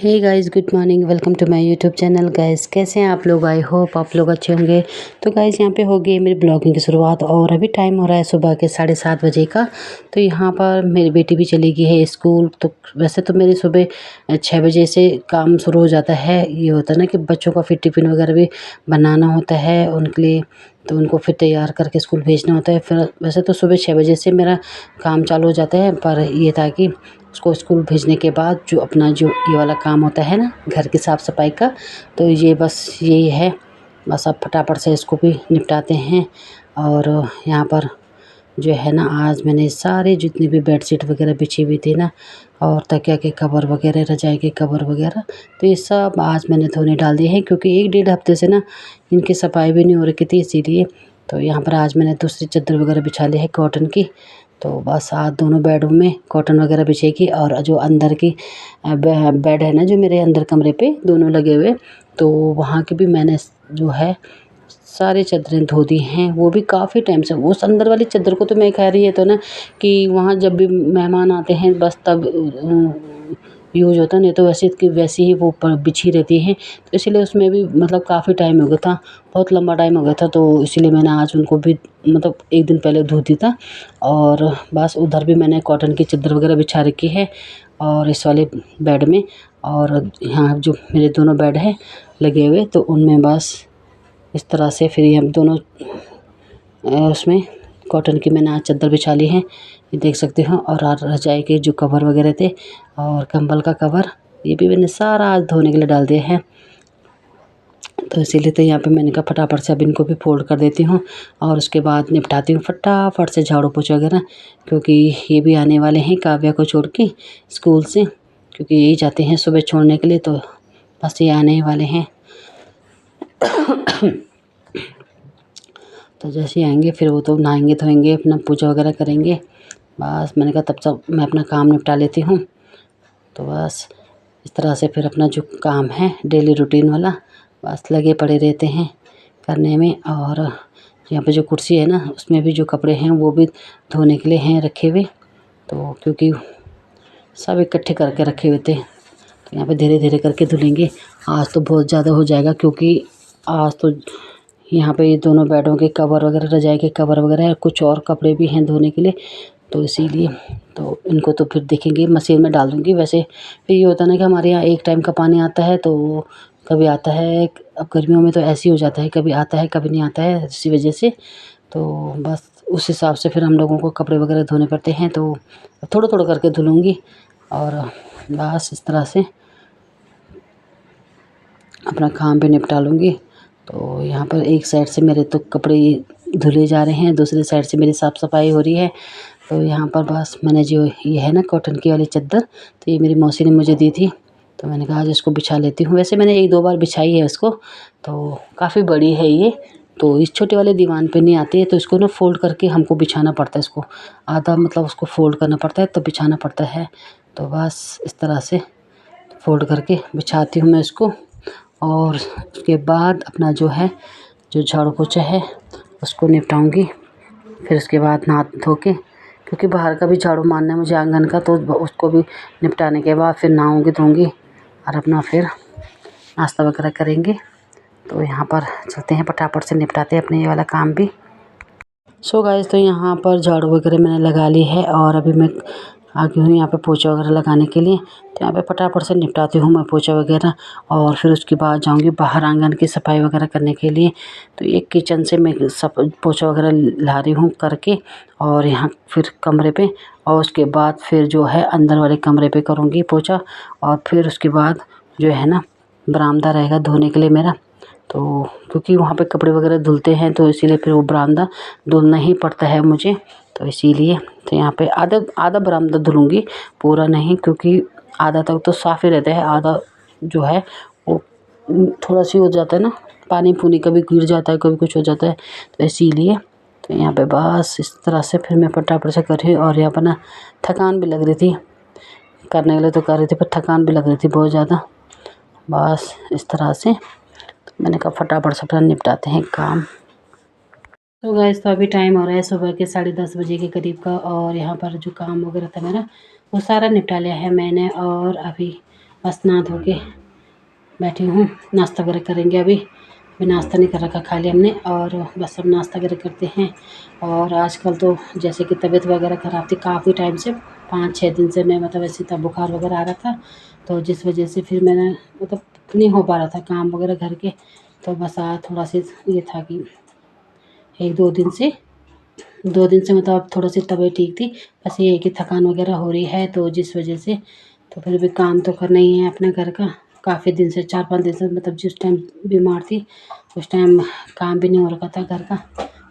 Hey guys, good morning. Welcome to my YouTube channel. Guys, कैसे हैं आप लोग? आई होप आप लोग अच्छे होंगे। तो गाइस, यहाँ पे हो गई मेरी ब्लॉगिंग की शुरुआत और अभी टाइम हो रहा है सुबह के 7:30 बजे का। तो यहाँ पर मेरी बेटी भी चली गई है स्कूल। तो वैसे तो मेरी सुबह 6 बजे से काम शुरू हो जाता है। ये होता है ना कि बच्चों का फिर टिफ़िन वगैरह भी बनाना होता है उनके लिए, तो उनको फिर तैयार करके स्कूल भेजना होता है। फिर वैसे तो सुबह 6 बजे से मेरा काम चालू हो जाता है, पर ये था कि उसको स्कूल भेजने के बाद जो अपना जो ये वाला काम होता है ना घर की साफ़ सफाई का, तो ये बस यही है। बस अब फटाफट से इसको भी निपटाते हैं। और यहाँ पर जो है ना, आज मैंने सारे जितनी भी बेडशीट वगैरह बिछी हुई थी ना, और तकिया के कवर वगैरह, रजाई के कवर वगैरह, तो ये सब आज मैंने धोने डाल दिए हैं, क्योंकि 1 डेढ़ हफ्ते से ना इनकी सफाई भी नहीं हो रखी थी, इसीलिए। तो यहाँ पर आज मैंने दूसरी चादर वगैरह बिछा ली है कॉटन की। तो बस आज दोनों बेडरूम में कॉटन वगैरह बिछेगी, और जो अंदर की बेड है ना, जो मेरे अंदर कमरे पे दोनों लगे हुए, तो वहाँ की भी मैंने जो है सारी चादरें धो दी हैं। वो भी काफ़ी टाइम से। उस अंदर वाली चादर को तो मैं कह रही है तो ना कि वहाँ जब भी मेहमान आते हैं बस तब यूज़ होता है, नहीं तो वैसे की वैसी ही वो बिछी रहती है। तो इसीलिए उसमें भी मतलब काफ़ी टाइम हो गया था, बहुत लंबा टाइम हो गया था, तो इसीलिए मैंने आज उनको भी मतलब 1 दिन पहले धो दी था। और बस उधर भी मैंने कॉटन की चादर वगैरह बिछा रखी है, और इस वाले बेड में, और यहाँ जो मेरे दोनों बेड हैं लगे हुए, तो उनमें बस इस तरह से फिर ये हम दोनों उसमें कॉटन की मैंने आज चादर बिछा ली है, ये देख सकते हो। और रजाई के जो कवर वगैरह थे और कंबल का कवर, ये भी मैंने सारा आज धोने के लिए डाल दिया है। तो इसीलिए तो यहाँ पे मैंने कहा फटाफट से अब इनको भी फोल्ड कर देती हूँ, और उसके बाद निपटाती हूँ फटाफट से झाड़ू पोछा वगैरह, क्योंकि ये भी आने वाले हैं काव्या को छोड़ के स्कूल से, क्योंकि यही जाते हैं सुबह छोड़ने के लिए। तो बस ये आने ही वाले हैं। तो जैसे ही आएंगे फिर वो तो नहाएंगे धोएंगे, अपना पूजा वगैरह करेंगे। बस मैंने कहा तब तक मैं अपना काम निपटा लेती हूँ। तो बस इस तरह से फिर अपना जो काम है डेली रूटीन वाला, बस लगे पड़े रहते हैं करने में। और यहाँ पे जो कुर्सी है ना, उसमें भी जो कपड़े हैं वो भी धोने के लिए हैं रखे हुए, तो क्योंकि सब इकट्ठे करके रखे हुए थे, तो यहाँ पे धीरे धीरे करके धुलेंगे। आज तो बहुत ज़्यादा हो जाएगा, क्योंकि आज तो यहाँ पे ये दोनों बेडों के कवर वगैरह, रजाई के कवर वगैरह, कुछ और कपड़े भी हैं धोने के लिए, तो इसीलिए तो इनको तो फिर देखेंगे, मशीन में डाल दूँगी। वैसे फिर ये होता है ना कि हमारे यहाँ एक टाइम का पानी आता है, तो कभी आता है, अब गर्मियों में तो ऐसे ही हो जाता है, कभी आता है कभी नहीं आता है, इसी वजह से। तो बस उस हिसाब से फिर हम लोगों को कपड़े वगैरह धोने पड़ते हैं, तो थोड़ा थोड़ा करके धुलूँगी। और बस इस तरह से अपना काम भी निपटा लूँगी। तो यहाँ पर एक साइड से मेरे तो कपड़े धुले जा रहे हैं, दूसरी साइड से मेरी साफ़ सफाई हो रही है। तो यहाँ पर बस मैंने जो ये है ना कॉटन की वाली चादर, तो ये मेरी मौसी ने मुझे दी थी, तो मैंने कहा आज इसको बिछा लेती हूँ। वैसे मैंने 1-2 बार बिछाई है इसको, तो काफ़ी बड़ी है ये, तो इस छोटे वाले दीवान पे नहीं आती है, तो इसको ना फ़ोल्ड करके हमको बिछाना पड़ता है। इसको आधा मतलब उसको फ़ोल्ड करना पड़ता है, तब बिछाना पड़ता है। तो बस इस तरह से फ़ोल्ड करके बिछाती हूँ मैं इसको। और उसके बाद अपना जो है, जो झाड़ू पोछा है उसको निपटाऊंगी। फिर उसके बाद नहा धो के, क्योंकि बाहर का भी झाड़ू मारना है मुझे आंगन का, तो उसको भी निपटाने के बाद फिर नहाऊंगी धोऊंगी, और अपना फिर नाश्ता वगैरह करेंगे। तो यहाँ पर चलते हैं, फटाफट से निपटाते हैं अपने ये वाला काम भी। सो गाइस, तो यहाँ पर झाड़ू वगैरह मैंने लगा ली है, और अभी मैं आ गई हूँ यहाँ पे पोछा वगैरह लगाने के लिए। तो यहाँ पे फटाफट से निपटाती हूँ मैं पोछा वगैरह, और फिर उसके बाद जाऊँगी बाहर आंगन की सफाई वगैरह करने के लिए। तो एक किचन से मैं सब पोछा वगैरह ला रही हूँ करके, और यहाँ फिर कमरे पे, और उसके बाद फिर जो है अंदर वाले कमरे पे करूँगी पोछा। और फिर उसके बाद जो है ना बरामदा रहेगा धोने के लिए मेरा, तो क्योंकि वहाँ पे कपड़े वगैरह धुलते हैं, तो इसीलिए फिर वो बरामदा धुलना ही पड़ता है मुझे। तो इसीलिए तो यहाँ पे आधा आधा बरामदा धुलूँगी, पूरा नहीं, क्योंकि आधा तक तो साफ़ ही रहता है, आधा जो है वो थोड़ा सी हो जाता है ना, पानी पूनी कभी गिर जाता है, कभी कुछ हो जाता है, तो इसीलिए। तो यहाँ पे बस इस तरह से फिर मैं फटाफट से कर रही। और यहाँ पर ना थकान भी लग रही थी करने के लिए, तो कर रही थी, पर थकान भी लग रही थी बहुत ज़्यादा। बस इस तरह से मैंने कहा फटाफट से अपना निपटाते हैं काम। तो गाइस, तो अभी टाइम हो रहा है सुबह के 10:30 बजे के करीब का, और यहाँ पर जो काम वगैरह था मेरा वो सारा निपटा लिया है मैंने। और अभी बस नहा धो के बैठी हूँ। नाश्ता वगैरह करेंगे अभी नाश्ता नहीं कर रखा, खाली हमने, और बस अब नाश्ता वगैरह करते हैं। और आजकल तो जैसे कि तबीयत वगैरह ख़राब थी काफ़ी टाइम से, 5-6 दिन से मैं मतलब ऐसे था, बुखार वगैरह आ रहा था, तो जिस वजह से फिर मैंने मतलब नहीं हो पा रहा था काम वगैरह घर के। तो बस आज थोड़ा सा ये था कि 2 दिन से मतलब थोड़ा सी तबीयत ठीक थी, बस ये है कि थकान वगैरह हो रही है, तो जिस वजह से तो फिर भी काम तो करना ही है अपने घर का। काफ़ी दिन से 4-5 दिन से मतलब जिस टाइम बीमार थी उस टाइम काम भी नहीं हो रखा था घर का,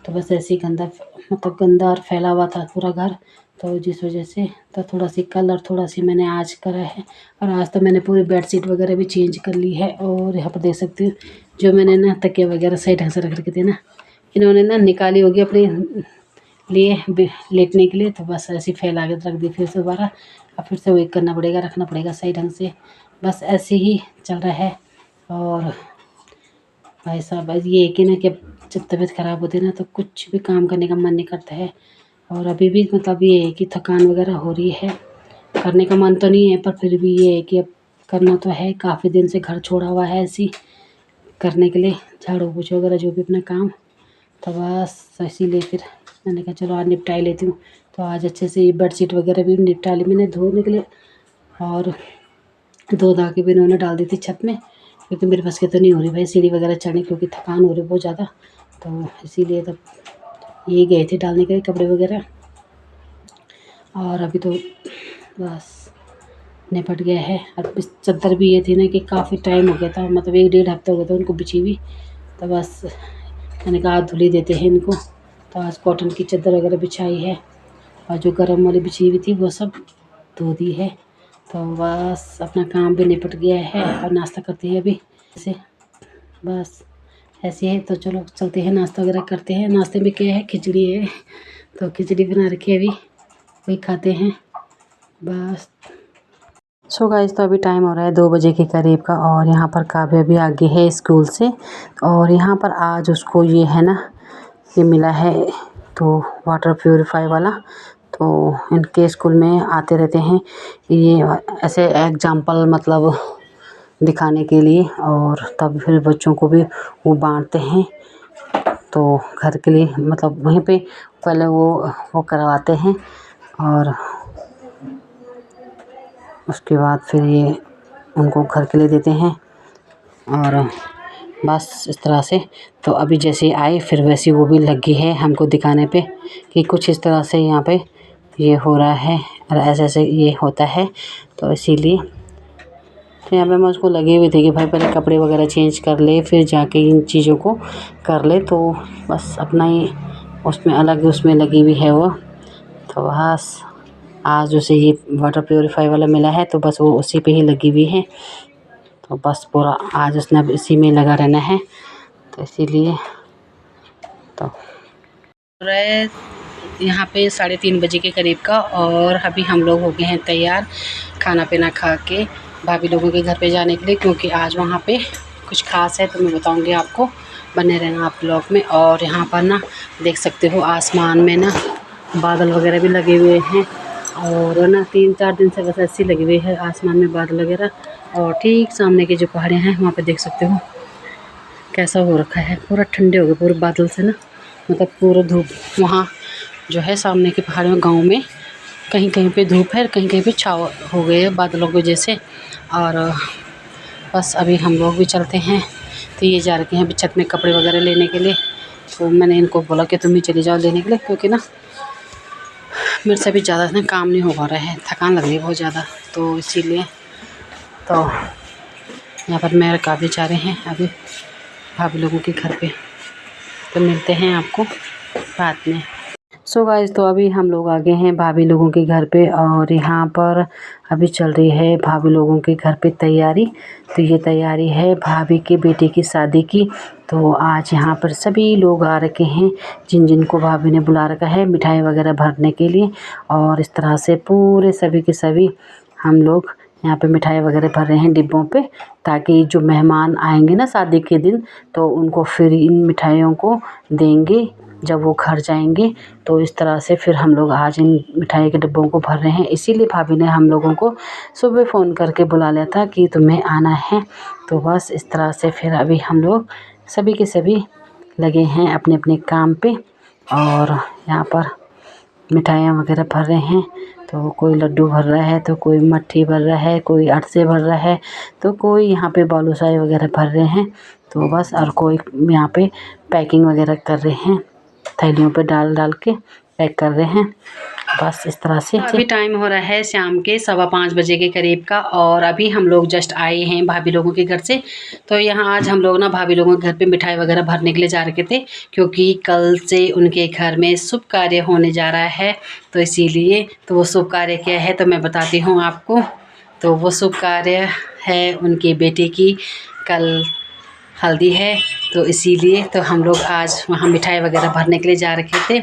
तो बस ऐसे ही गंदा और फैला हुआ था पूरा घर, तो जिस वजह से तो थोड़ा सी कल और थोड़ा सी मैंने आज करा है। और आज तो मैंने पूरी बेडशीट वगैरह भी चेंज कर ली है। और यहाँ पर देख सकती हूँ जो मैंने ना तकिया वगैरह सही ढंग से रख रखे थे ना, इन्होंने ना निकाली होगी अपने लिए लेटने के लिए, तो बस ऐसे ही फैला के रख दी फिर से दोबारा। अब फिर से वही करना पड़ेगा, रखना पड़ेगा सही ढंग से, बस ऐसे ही चल रहा है। और भाई साहब ये है कि ना कि जब तबीयत ख़राब होती है ना तो कुछ भी काम करने का मन नहीं करता है। और अभी भी मतलब ये है कि थकान वगैरह हो रही है, करने का मन तो नहीं है, पर फिर भी ये है कि अब करना तो है। काफ़ी दिन से घर छोड़ा हुआ है ऐसे ही करने के लिए, झाड़ू पोछा वगैरह जो भी अपना काम, तो बस इसीलिए फिर मैंने कहा चलो आज निपटा ही लेती हूँ। तो आज अच्छे से ये बेडशीट वगैरह भी निपटा ली मैंने धोने के लिए, और धो धा के भी इन्होंने डाल दी थी छत में, क्योंकि मेरे बस की तो नहीं हो रही भाई सीढ़ी वगैरह चढ़ने, क्योंकि थकान हो रही बहुत ज़्यादा, तो इसीलिए तब ये गए थे डालने के लिए कपड़े वगैरह। और अभी तो बस निपट गया है। और इस चद्दर भी ये थी ना कि काफ़ी टाइम हो गया था, मतलब 1-1.5 हफ्ता हो गया था उनको बिछी हुई, तो बस मैंने कहा आज धुल ही देते हैं इनको। तो आज कॉटन की चद्दर वगैरह बिछाई है, और जो गर्म वाली बिछी हुई थी वो सब धो दी है। तो बस अपना काम भी निपट गया है, और नाश्ता करते हैं अभी ऐसे, बस ऐसे है। तो चलो चलते हैं नाश्ता वगैरह करते हैं। नाश्ते में क्या है, खिचड़ी है, तो खिचड़ी बना रखी है अभी, वही खाते हैं बस। सो गाइस तो अभी टाइम हो रहा है 2 बजे के करीब का, और यहाँ पर काव्या भी आ गई है स्कूल से। और यहाँ पर आज उसको ये है ना, ये मिला है तो वाटर प्यूरीफाई वाला, तो इनके स्कूल में आते रहते हैं ये ऐसे एग्जाम्पल मतलब दिखाने के लिए, और तब फिर बच्चों को भी वो बांटते हैं। तो घर के लिए मतलब वहीं पे पहले वो करवाते हैं, और उसके बाद फिर ये उनको घर के लिए देते हैं। और बस इस तरह से तो अभी जैसे आए फिर वैसे वो भी लगी है हमको दिखाने पे कि कुछ इस तरह से यहाँ पे ये हो रहा है, और ऐसे ऐसे ये होता है। तो इसीलिए तो यहाँ पे मैं उसको लगी हुई थी कि भाई पहले कपड़े वगैरह चेंज कर ले फिर जाके इन चीज़ों को कर ले, तो बस अपना ही उसमें अलग उसमें लगी हुई है वो। तो बस आज उसे ये वाटर प्योरीफाई वाला मिला है, तो बस वो उसी पे ही लगी हुई है। तो बस पूरा आज उसने अब इसी में लगा रहना है, तो इसीलिए तो यहाँ पे 3:30 बजे के करीब का, और अभी हम लोग हो गए हैं तैयार खाना पीना खा के भाभी लोगों के घर पे जाने के लिए, क्योंकि आज वहाँ पे कुछ ख़ास है, तो मैं बताऊँगी आपको, बने रहना आप ब्लॉग में। और यहाँ पर ना देख सकते हो आसमान में ना बादल वगैरह भी लगे हुए हैं, और ना 3-4 दिन से बस ऐसे लगे हुए हैं आसमान में बादल वगैरह। और ठीक सामने की जो पहाड़ियाँ हैं वहाँ पे देख सकते हो कैसा हो रखा है, पूरा ठंडे हो गए पूरे बादल से ना, मतलब पूरा धूप वहाँ जो है सामने की पहाड़ियों गांव में कहीं कहीं पे धूप है, कहीं कहीं पे छाव हो गए है बादलों की वजह से। और बस अभी हम लोग भी चलते हैं, तो ये जा रखे हैं अभी छत में कपड़े वगैरह लेने के लिए। तो मैंने इनको बोला कि तुम ही चली जाओ लेने के लिए, क्योंकि ना मेरे से भी ज़्यादा ना काम नहीं हो पा रहा है, थकान लग रही है बहुत ज़्यादा, तो इसीलिए तो यहाँ पर मैं काफ़ी जा रहे हैं अभी भाभी लोगों के घर पे, तो मिलते हैं आपको बाद में। सो गाइस तो अभी हम लोग आ गए हैं भाभी लोगों के घर पे, और यहाँ पर अभी चल रही है भाभी लोगों के घर पे तैयारी। तो ये तैयारी है भाभी के बेटे की शादी की, तो आज यहाँ पर सभी लोग आ रखे हैं जिन जिन को भाभी ने बुला रखा है मिठाई वगैरह भरने के लिए। और इस तरह से पूरे सभी के सभी हम लोग यहाँ पे मिठाई वगैरह भर रहे हैं डिब्बों पे, ताकि जो मेहमान आएंगे ना शादी के दिन तो उनको फिर इन मिठाइयों को देंगे। जब वो घर जाएंगे तो इस तरह से फिर हम लोग आज इन मिठाई के डिब्बों को भर रहे हैं। इसीलिए भाभी ने हम लोगों को सुबह फ़ोन करके बुला लिया था कि तुम्हें आना है। तो बस इस तरह से फिर अभी हम लोग सभी के सभी लगे हैं अपने अपने काम पे और यहाँ पर मिठाइयाँ वगैरह भर रहे हैं। तो कोई लड्डू भर रहा है, तो कोई मट्ठी भर रहा है, कोई अरसे भर रहा है, तो कोई यहाँ पे बालूशाही वगैरह भर रहे हैं। तो बस और कोई यहाँ पे पैकिंग वगैरह कर रहे हैं, थैलियों पे डाल डाल के पैक कर रहे हैं। बस इस तरह से अभी टाइम हो रहा है शाम के 5:15 बजे के करीब का और अभी हम लोग जस्ट आए हैं भाभी लोगों के घर से। तो यहाँ आज हम लोग ना भाभी लोगों के घर पे मिठाई वगैरह भरने के लिए जा रखे थे, क्योंकि कल से उनके घर में शुभ कार्य होने जा रहा है। तो इसीलिए तो वो शुभ कार्य क्या है तो मैं बताती हूँ आपको। तो वो शुभ कार्य है उनके बेटे की कल हल्दी है, तो इसीलिए तो हम लोग आज वहाँ मिठाई वगैरह भरने के लिए जा रखे थे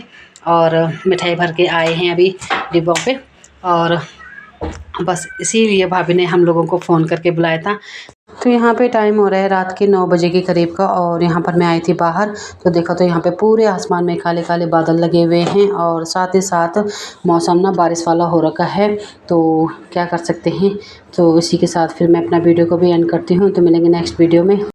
और मिठाई भर के आए हैं अभी डिब्बों पे। और बस इसीलिए भाभी ने हम लोगों को फ़ोन करके बुलाया था। तो यहाँ पे टाइम हो रहा है रात के 9 बजे के करीब का और यहाँ पर मैं आई थी बाहर, तो देखा तो यहाँ पे पूरे आसमान में काले काले बादल लगे हुए हैं और साथ ही साथ मौसम ना बारिश वाला हो रखा है। तो क्या कर सकते हैं। तो इसी के साथ फिर मैं अपना वीडियो को भी एंड करती हूँ। तो मिलेंगे नेक्स्ट वीडियो में।